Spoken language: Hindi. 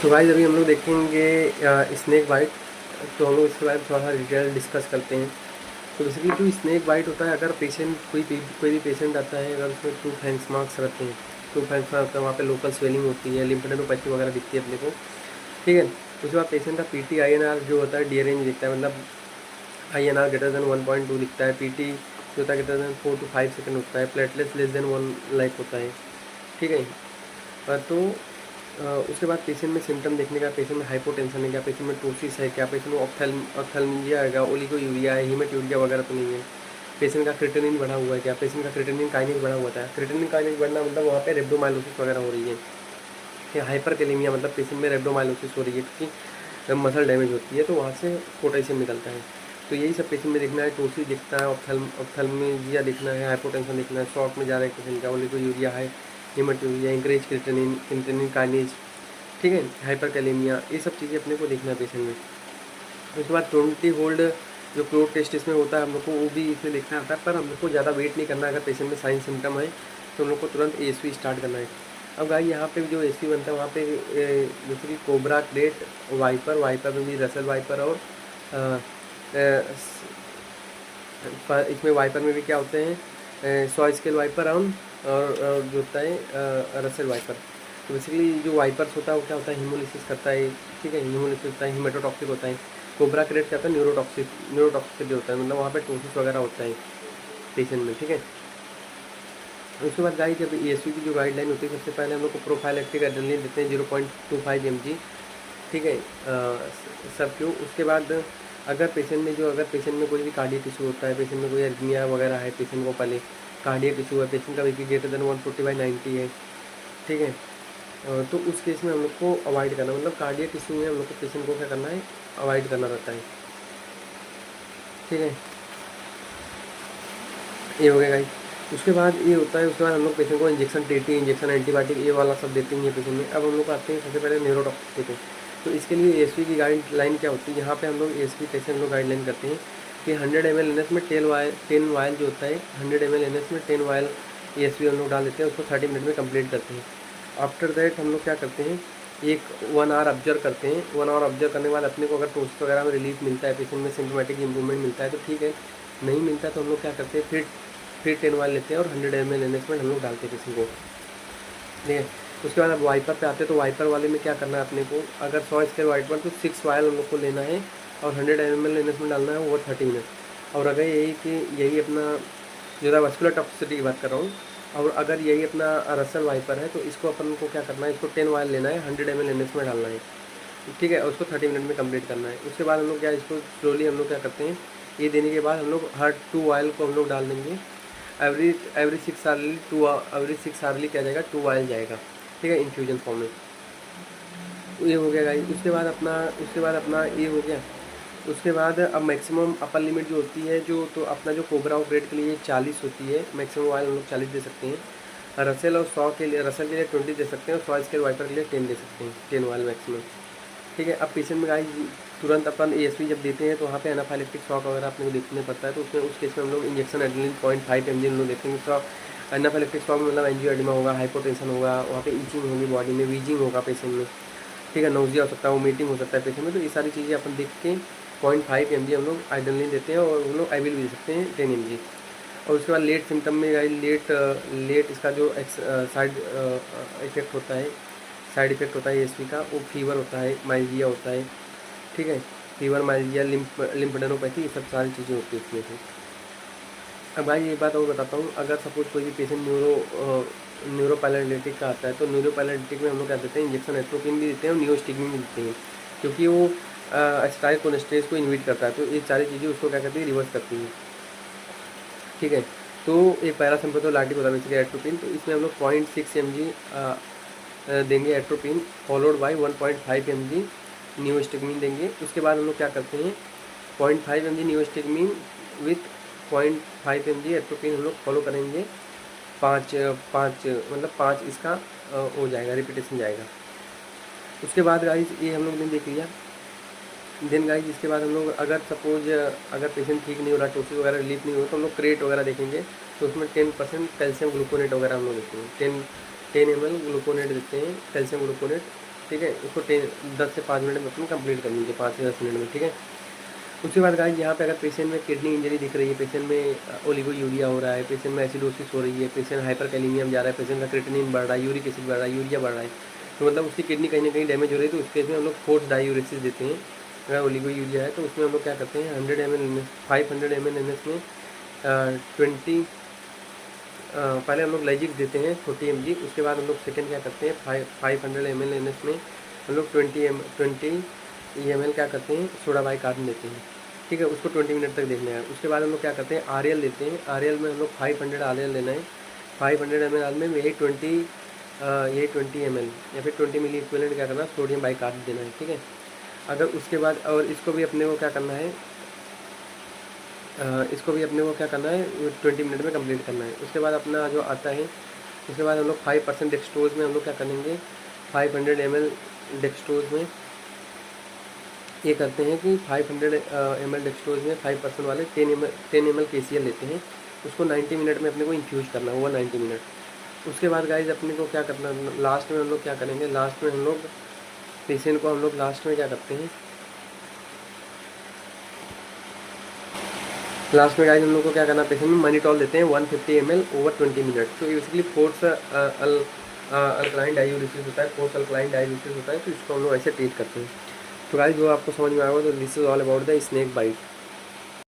तो गाइस अभी हम लोग देखेंगे स्नेक बाइट। तो हम लोग इसके बारे में थोड़ा सा डिटेल डिस्कस करते हैं। तो बेसिकली जो स्नेक बाइट होता है, अगर पेशेंट कोई भी पेशेंट आता है, अगर उसमें टू फैंक्स मार्क्स रहते हैं, टू फैंक्स मार्क्स वहाँ पे लोकल स्वेलिंग होती है, लिम्फेडेनोपैथी वगैरह दिखती है अपने को, ठीक है। उसके बाद पेशेंट का पीटी आईएनआर जो होता है डी रेंज दिखता है, मतलब आईएनआर ग्रेटर देन 1.2 दिखता है, पीटी जो होता है ग्रेटर देन 4 to 5 सेकंड होता है, प्लेटलेट्स लेस देन 1 लाइक होता है, ठीक है। तो उसके बाद पेशेंट में सिम्टम देखने का, पेशेंट में हाइपोटेंशन है क्या, पेशेंट में टोसिस है क्या, पेशेंट में ऑप्थेल्मिया है क्या, ओलिगोयूरिया है, हीमेटूरिया वगैरह तो नहीं है, पेशेंट का क्रिएटिनिन बढ़ा हुआ है क्या, पेशेंट का क्रिएटिनिन काइनेज बढ़ा हुआ था। क्रिएटिनिन काइनेज बढ़ना मतलब वहाँ पे रेब्डोमाइलोसिस वगैरह हो रही है, या हाइपरकैलेमिया मतलब पेशेंट में रेब्डोमाइलोसिस हो रही है, क्योंकि मसल डैमेज होती है तो वहाँ से पोटेशियम निकलता है। तो यही सब पेशेंट में देखना है, टोसिस दिखना है, ऑप्थेल्मिया दिखना है, हाइपोटेंशन दिखना है, शॉक में जा रहा है पेशेंट का, ओलिगोयूरिया है, हीमेटूरिया, इंक्रीज क्रिएटिनिन काइनेज, ठीक है, हाइपरकैलेमिया, ये सब चीज़ें अपने को देखना है पेशेंट में। उसके बाद 20 होल्ड जो क्लोट टेस्ट इसमें होता है हम लोग को, वो भी इसमें देखना होता है, पर हम लोग को ज़्यादा वेट नहीं करना है। अगर पेशेंट में साइन सिम्टम है तो हम लोग को तुरंत एएसवी स्टार्ट करना है। अब गाइस यहाँ पे जो एएसवी बनता है वहाँ पे जैसे कि कोबरा, क्रेट, वाइपर में भी रसल वाइपर, और इसमें वाइपर में भी क्या होते हैं, सॉ स्केल वाइपर और जो होता है रसल वाइपर। तो बेसिकली जो वाइपर्स होता है वो क्या होता है, हीमोलिसिस करता है, ठीक है, हीमोलिसिस होता है, हीमेटोटॉक्सिक होता है। कोबरा क्रेट क्या होता है, न्यूरोटॉक्सिसिटी होता है, मतलब वहाँ पे टोसिस वगैरह होता है पेशेंट में, ठीक है। उसके बाद गाइस जब एएसवी की जो गाइडलाइन होती है, सबसे पहले हम लोग को प्रोफाइलेक्टिक एड्रेनलिन देते हैं 0.25 mg, ठीक है, सब क्यों। उसके बाद अगर पेशेंट में कोई भी कार्डियक इशू होता है, पेशेंट में कोई अर्निया वगैरह है, पेशेंट को पहले कार्डियक इशू है, पेशेंट का बीपी ग्रेटर देन 140/90 है, ठीक है, तो उस केस में हम लोग को अवॉइड करना, मतलब कार्डियक इशू में हम लोग को पेशेंट को क्या करना है, अवॉइड करना रहता है, ठीक है। ये हो गया गाइस। उसके बाद ये होता है, उसके बाद हम लोग पेशेंट को इंजेक्शन, टीटी इंजेक्शन, एंटीबायोटिक, ये वाला सब देते हैं पेशेंट में। अब हम लोग आते हैं सबसे पहले न्यूरोटॉक्सिक पे। तो इसके लिए एएसवी की गाइडलाइन क्या होती है, यहाँ पे हम लोग एएसवी कैसे हम लोग गाइडलाइन करते हैं कि 100 ml एनएस में 10 वायल जो होता है, 100 ml एनएस में 10 वायल एएसवी हम लोग डाल देते हैं, उसको 30 मिनट में कंप्लीट करते हैं। आफ्टर दैट हम लोग क्या करते हैं, एक 1 आवर ऑब्जर्व करते हैं। 1 आवर ऑब्जर्व करने के बाद अपने को अगर टोस्ट वगैरह में रिलीफ मिलता है, पेशेंट में सिम्टोमेटिक इंप्रूवमेंट मिलता है तो ठीक है, नहीं मिलता तो हम लोग क्या करते हैं, फिर 10 वायल लेते हैं और 100 ml एनएस में हम लोग डालते हैं पेशेंट को, ठीक है। उसके बाद अब वाइपर पे आते हैं, तो वाइपर वाले में क्या करना है अपने को, अगर 100 स्क्वायर वाइपर तो 6 वायल हम लोग को लेना है और 100 ml एनएस में डालना है, वो 30 मिनट। और अगर यही अपना ज़्यादा वस्कुलर टॉक्सिसिटी की बात कर रहा हूँ, और अगर यही अपना रसल वाइपर है तो इसको अपन को क्या करना है, इसको 10 वायल लेना है, 100 ml एनएस में डालना है, ठीक है, और उसको 30 मिनट में कंप्लीट करना है। उसके बाद हम लोग क्या, इसको स्लोली हम लोग क्या करते हैं, ये देने के बाद हम लोग हर 2 वायल को हम लोग डाल देंगे। एवरी 6 आवरली क्या जाएगा, 2 वायल जाएगा, ठीक है, इन्फ्यूजन फॉर्म में। ये हो गया गाइस। उसके बाद अपना ये हो गया। उसके बाद अब मैक्सिमम अपर लिमिट जो होती है, जो तो अपना जो कोबरा और ग्रेड के लिए 40 होती है, मैक्सिमम वायल हम लोग 40 दे सकते हैं। रसल के लिए 20 दे सकते हैं, और 100 स्केल वाइपर के लिए 10 दे सकते हैं, 10 वायल मैक्सिमम, ठीक है। अब पेशेंट में गाइस तुरंत अपन एएसवी जब देते हैं तो वहाँ पे एनाफाइलेक्टिक शॉक वगैरह अपने को देखने पड़ता है, तो उसमें उस केस में हम लोग इंजेक्शन एड्रेनलिन 0.5 mg हम लोग देते हैं। तो एनाफाइलेक्टिक शॉक में मतलब एंजियोएडिमा होगा, हाइपोटेंशन होगा, वहाँ पे ईचिंग होगी बॉडी में, वीजिंग होगा पेशेंट में, ठीक है, नोजिया हो सकता है, वोमिटिंग हो सकता है पेशेंट में। तो ये सारी चीज़ें अपन देख के 0.5 mg हम लोग एड्रेनलिन देते हैं, और हम लोग आईविल भी दे सकते हैं 10 mg। और उसके बाद लेट सिम्टम में गाइस लेट इसका जो साइड इफेक्ट होता है, साइड इफेक्ट होता है एएसवी का, वो फीवर होता है, माइल्जिया होता है, ठीक है, फीवर, माइल्जिया, लिम्फेडेनोपैथी, ये सब सारी चीज़ें होती है इसमें से। अब भाई ये बात और बताता हूँ, अगर सपोज कोई भी पेशेंट न्यूरोपैरालिटिक का आता है, तो न्यूरोपैरालिटिक में हम लोग क्या देते हैं, इंजेक्शन एट्रोपिन भी देते हैं और नियोस्टिग्मिन भी देते हैं, क्योंकि वो एसिटाइल कोलेस्ट्रेज को इन्हिबिट करता है, तो ये सारी चीज़ें उसको क्या करती है, रिवर्स करती हैं, ठीक है। तो एक पैरासिम्पेथोलाइटिक होता है बेसिकली एट्रोपिन, तो इसमें हम लोग 0.6 mg देंगे atropine, followed by 1.5 mg neostigmine देंगे। उसके बाद हम लोग क्या करते हैं, 0.5 mg neostigmine with 0.5 mg atropine हम लोग फॉलो करेंगे, 5 मतलब 5 इसका हो जाएगा, रिपीटेशन जाएगा। उसके बाद गाइस ये हम लोग ने देख लिया। देन गाइस इसके बाद हम लोग अगर सपोज अगर पेशेंट ठीक नहीं हो रहा, टोसिस वगैरह रिलीफ नहीं हो, तो हम लोग क्रेट वगैरह देखेंगे, तो उसमें 10% कैल्शियम ग्लूकोनेट वगैरह हम लोग देते हैं, 10 ml ग्लूकोनेट देते हैं, कैल्शियम ग्लूकोनेट ठीक है, उसको 10 से 5 मिनट में अपन कंप्लीट कर लीजिए, 5 से 10 मिनट में, ठीक है। उसके बाद गाइस यहाँ पे अगर पेशेंट में किडनी इंजरी दिख रही है, पेशेंट में ओलिगोयूरिया हो रहा है, पेशेंट में एसिडोसिस हो रही है, पेशेंट हाइपरकैलेमिया जा रहा है, पेशेंट का क्रिएटिनिन बढ़ रहा है, यूरिक एसिड बढ़ रहा है, यूरिया बढ़ रहा है, तो मतलब उसकी किडनी कहीं ना कहीं डैमेज हो रही है, तो उसके में हम लोग फोर्स डायूरेसिस देते हैं। अगर ओलिगोयूरिया है तो उसमें हम लोग क्या करते हैं 100 ml 500 ml एन में 20 पहले हम लोग लाइजिक देते हैं 40 mg, उसके बाद हम लोग सेकेंड क्या करते हैं 500 ml एन में हम लोग 20 ml क्या करते हैं सोडा बाइकार्बोनेट देते हैं, ठीक है। उसको 20 मिनट तक देखना है। उसके बाद हम लोग क्या करते हैं आरएल लेते हैं, आरएल में हम लोग 500 आरएल लेना है। 500 ml में यही 20 ml या फिर 20 मिली इक्विवेलेंट क्या करना है सोडियम बाइकार्बोनेट देना है, ठीक है। अगर उसके बाद और इसको भी अपने को क्या करना है इसको भी अपने को क्या करना है 20 मिनट में कंप्लीट करना है। उसके बाद अपना जो आता है उसके बाद हम लोग 5% डेक्सट्रोज में हम लोग क्या करेंगे 500 ml डेक्सट्रोज में ये करते हैं कि 500 ml डेक्सट्रोज में 5% वाले 10 ml KCl लेते हैं, उसको 90 मिनट में अपने को इन्फ्यूज करना हुआ 90 मिनट। उसके बाद गाइज अपने को क्या करना लास्ट में हम लोग क्या करेंगे लास्ट में हम लोग पेशेंट को हम लोग लास्ट में क्या करते हैं लास्ट में गाइज हम लोग को क्या करना पेशेंट में मनीटॉल देते हैं 150 ml ओवर 20 मिनट। तो बेसिकली फोर्स अल्कलाइन डायूरेसिस होता है, फोर्स अल्कलाइन डायूरेसिस होता है, तो इसको हम लोग ऐसे ट्रीट करते हैं। तो गाइज जो आपको समझ में आएगा तो this is all about the snake bite.